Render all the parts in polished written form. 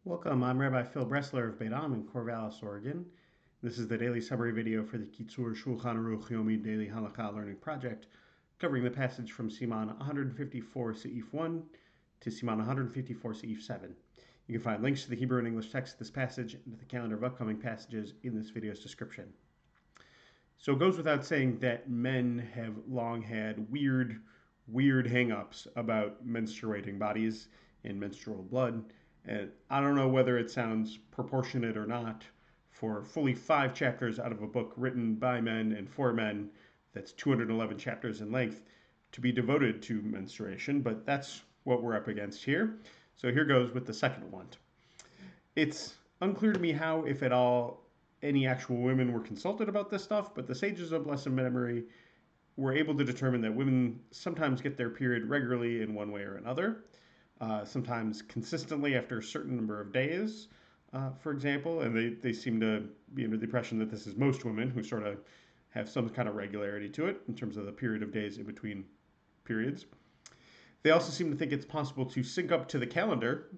Welcome, I'm Rabbi Phil Bressler of Beit Am in Corvallis, Oregon. This is the daily summary video for the Kitzur Shulchan Aruch Yomi Daily Halakha Learning Project, covering the passage from Sivan 154 Seif 1 to Sivan 154 Seif 7. You can find links to the Hebrew and English text of this passage and to the calendar of upcoming passages in this video's description. So it goes without saying that men have long had weird hang-ups about menstruating bodies and menstrual blood. And I don't know whether it sounds proportionate or not for fully 5 chapters out of a book written by men and for men that's 211 chapters in length to be devoted to menstruation, but that's what we're up against here. So here goes with the second one. It's unclear to me how, if at all, any actual women were consulted about this stuff, but the sages of blessed memory were able to determine that women sometimes get their period regularly in one way or another, sometimes consistently after a certain number of days, for example, and they seem to be under the impression that this is most women who sort of have some kind of regularity to it in terms of the period of days in between periods. They also seem to think it's possible to sync up to the calendar,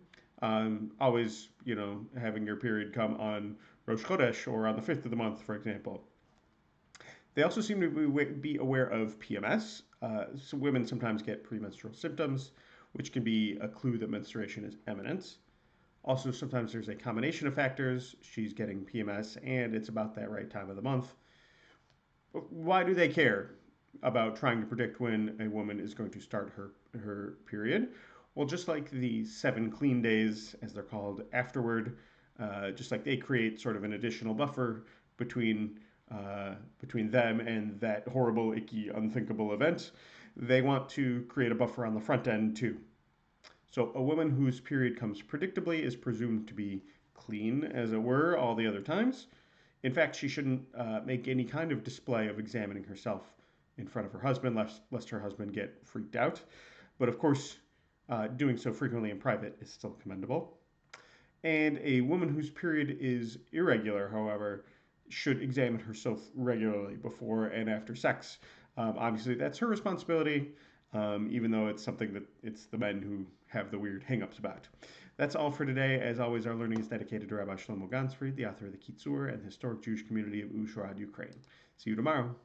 always, having your period come on Rosh Chodesh or on the 5th of the month, for example. They also seem to be aware of PMS. So women sometimes get premenstrual symptoms, which can be a clue that menstruation is imminent. Also, sometimes there's a combination of factors. She's getting PMS, and it's about that right time of the month. Why do they care about trying to predict when a woman is going to start her period? Well, just like the 7 clean days, as they're called, afterward, just like they create sort of an additional buffer between them and that horrible, icky, unthinkable event, they want to create a buffer on the front end too. So a woman whose period comes predictably is presumed to be clean, as it were, all the other times. In fact, she shouldn't make any kind of display of examining herself in front of her husband, lest her husband get freaked out. But of course, doing so frequently in private is still commendable. And a woman whose period is irregular, however, should examine herself regularly before and after sex. Obviously, that's her responsibility, even though it's something that it's the men who have the weird hang-ups about. That's all for today. As always, our learning is dedicated to Rabbi Shlomo Gansfried, the author of the Kitzur and the historic Jewish community of Uzhhorod, Ukraine. See you tomorrow.